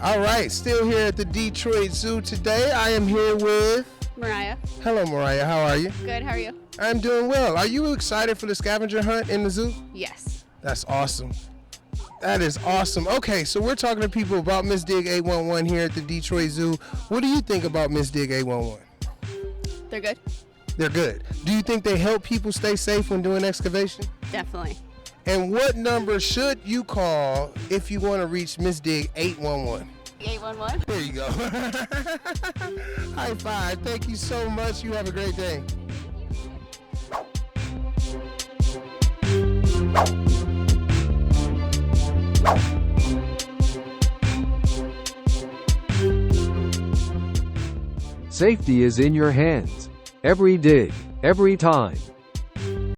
All right, still here at the Detroit Zoo today. I am here with Mariah. Hello, Mariah. How are you? Good, how are you? I'm doing well. Are you excited for the scavenger hunt in the zoo? Yes. That's awesome. That is awesome. Okay, so we're talking to people about Miss Dig 811 here at the Detroit Zoo. What do you think about Miss Dig 811? They're good? They're good. Do you think they help people stay safe when doing excavation? Definitely. And what number should you call if you want to reach Miss Dig 811? 811? There you go. High five. Thank you so much. You have a great day. Safety is in your hands. Every dig, every time.